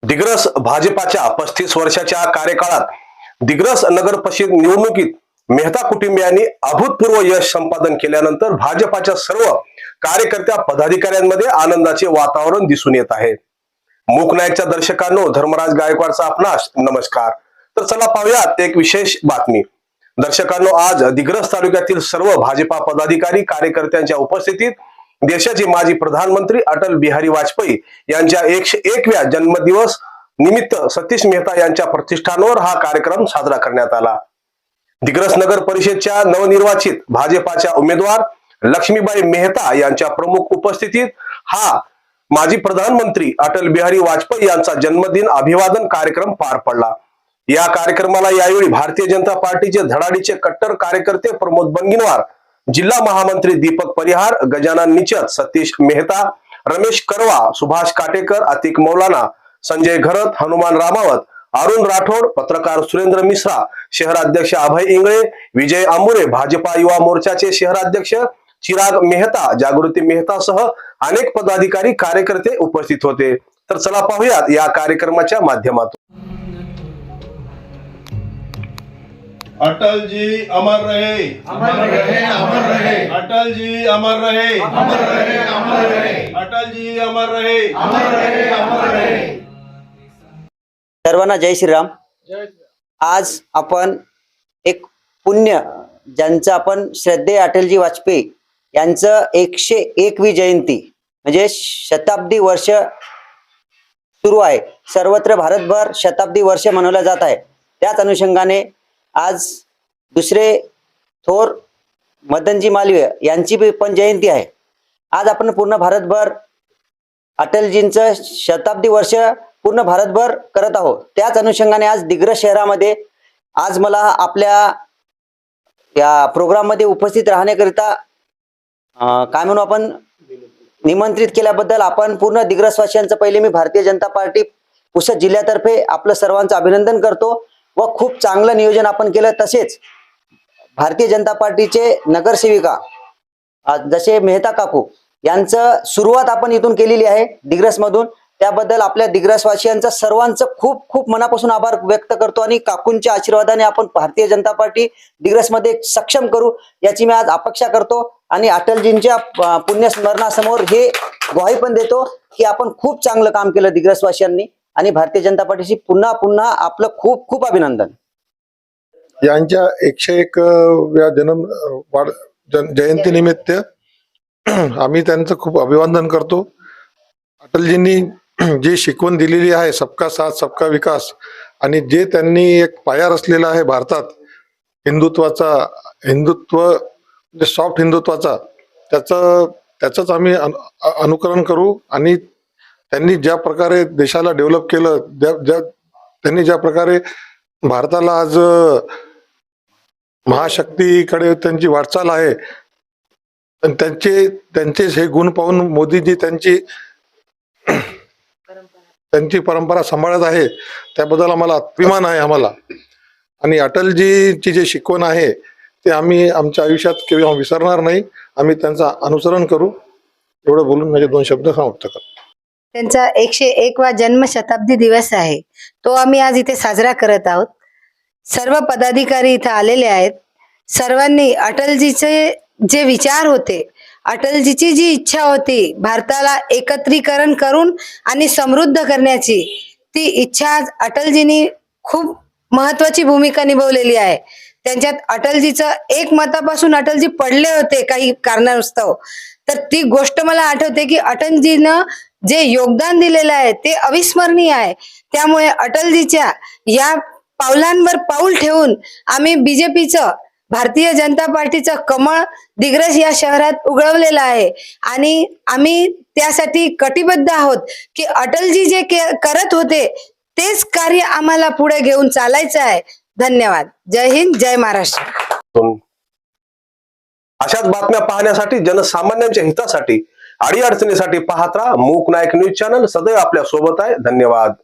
दिग्रस भाजपाच्या 35 वर्षाच्या कार्यकाळात दिग्रस नगर परिषद निवडणुकीत मेहता कुटुंबियांनी अभूतपूर्व यश संपादन केल्यानंतर भाजपाच्या सर्व कार्यकर्त्या पदाधिकाऱ्यांमध्ये आनंदाचे वातावरण दिसून येत आहे। मूकनायकच्या दर्शकांनो, धर्मराज गायकवाडचा आपणास नमस्कार। तर चला पाहूयात एक विशेष बातमी। दर्शकांनो, आज दिग्रस तालुक्यातील सर्व भाजपा पदाधिकारी कार्यकर्त्यांच्या उपस्थितीत देशाचे माजी प्रधानमंत्री अटल बिहारी वाजपेयी यांच्या 101व्या जन्मदिवस निमित्त सतीश मेहता यांच्या प्रतिष्ठानावर हा कार्यक्रम साजरा करण्यात आला। दिग्रस नगर परिषदच्या नवनिर्वाचित भाजपाच्या उमेदवार लक्ष्मीबाई मेहता यांच्या प्रमुख उपस्थितीत हा माजी प्रधानमंत्री अटल बिहारी वाजपेयी यांचा जन्मदिन अभिवादन कार्यक्रम पार पडला। या कार्यक्रमाला यावेळी भारतीय जनता पार्टीचे धडाडीचे कट्टर कार्यकर्ते प्रमोद बंगिनवार, जिल्हा महामंत्री दीपक परिहार, गजानन निचत, सतीश मेहता, रमेश करवा, सुभाष काटेकर, अतिक मौलाना, संजय घरत, हनुमान रामावत, अरुण राठोड, पत्रकार सुरेंद्र मिश्रा, शहराध्यक्ष अभय इंगळे, विजय आंबुरे, भाजपा युवा मोर्चाचे शहराध्यक्ष चिराग मेहता, जागृती मेहता सह अनेक पदाधिकारी कार्यकर्ते उपस्थित होते। तर चला पाहूयात या कार्यक्रमाच्या माध्यमातून। अटल जी अमर रहे, अमर रहे, अमर रहे। अटल जी अमर रहे, अमर रहे, अमर रहे। अटल जी अमर रहे, अमर रहे, अमर रहे। सर्वांना जय श्रीराम। आज आपण एक पुण्य ज्यांचं आपण श्रद्धेय अटलजी वाजपेयी यांचं 101वी जयंती म्हणजे शताब्दी वर्ष सुरू आहे। सर्वत्र भारतभर शताब्दी वर्ष मनवलं जात आहे। त्याच अनुषंगाने आज दुसरे थोर मदनजी मालवीय यांची पण जयंती आहे। आज आपण पूर्ण भारतभर अटलजींचं शताब्दी वर्ष पूर्ण भारतभर करत आहोत। त्याच अनुषंगाने आज दिग्रस शहरामध्ये आज मला आपल्या या प्रोग्राम मध्ये उपस्थित राहण्याकरिता काय म्हणू आपण निमंत्रित केल्याबद्दल आपण पूर्ण दिग्रसवासियांचं पहिले मी भारतीय जनता पार्टी पुसद जिल्ह्यातर्फे आपलं सर्वांचं अभिनंदन करतो व खूप चांगलं नियोजन आपण केलं। तसेच भारतीय जनता पार्टीचे नगरसेविका जसे मेहता काकू यांचं सुरुवात आपण इथून केलेली आहे दिग्रस मधून। त्याबद्दल आपल्या दिग्रसवासियांचं सर्वांचं खूप खूप मनापासून आभार व्यक्त करतो आणि काकूंच्या आशीर्वादाने आपण भारतीय जनता पार्टी दिग्रस मध्ये सक्षम करू याची मी आज अपेक्षा करतो आणि अटलजींच्या पुण्यस्मरणासमोर हे ग्वाही पण देतो की आपण खूप चांगलं काम केलं दिग्रसवासियांनी आणि भारतीय जनता पार्टीची पुन्हा पुन्हा आपलं खूप खूप अभिनंदन। यांच्या 101व्या जयंती निमित्त आम्ही त्यांचं खूप अभिनंदन करतो। अटलजींनी जी शिकवण दिलेली आहे सबका साथ सबका विकास आणि जे त्यांनी एक पाया रचलेला आहे भारतात हिंदुत्व सॉफ्ट हिंदुत्वाचा त्याचंच आम्ही अनुकरण करू आणि त्यांनी ज्या प्रकारे देशाला डेव्हलप केलं, त्यांनी ज्या प्रकारे भारताला आज महाशक्तीकडे त्यांची वाटचाल आहे, त्यांचे हे गुण पाहून मोदीजी त्यांची परंपरा सांभाळत आहे। त्याबद्दल आम्हाला अभिमान आहे आम्हाला आणि अटलजीची जे शिकवण आहे ते आम्ही आमच्या आयुष्यात केव्हा विसरणार नाही। आम्ही त्यांचं अनुसरण करू। एवढं बोलून माझे 2 शब्द समाप्त करतो। त्यांचा 101वा जन्म शताब्दी दिवस आहे, तो आम्ही आज इथे साजरा करत आहोत। सर्व पदाधिकारी इथे आलेले आहेत। सर्वांनी अटलजीचे जे विचार होते, अटलजीची जी इच्छा होती भारताला एकत्रीकरण करून आणि समृद्ध करण्याची, ती इच्छा अटलजींनी खूप महत्वाची भूमिका निभावलेली आहे। त्यांच्यात अटलजीचं एक मतापासून अटलजी पडले होते काही कारणास्तव, तर ती गोष्ट मला आठवते की अटलजीनं जे योगदान दिलेलं आहे ते अविस्मरणीय आहे। त्यामुळे अटलजीच्या या पावलांवर पाऊल ठेवून आम्ही बीजेपीचं भारतीय जनता पार्टीचं कमळ दिग्रस या शहरात उगवलेलं आहे आणि आम्ही त्यासाठी कटिबद्ध आहोत की अटलजी जे करत होते तेच कार्य आम्हाला पुढे घेऊन चालायचं आहे। धन्यवाद। जय हिंद, जय महाराष्ट्र। अशाच बातम्या पाहण्यासाठी, जनसामान्यांच्या हितासाठी, अडीअडचणीसाठी पाहत राहा मूकनायक न्यूज चॅनल। सदैव आपल्या सोबत आहे। धन्यवाद।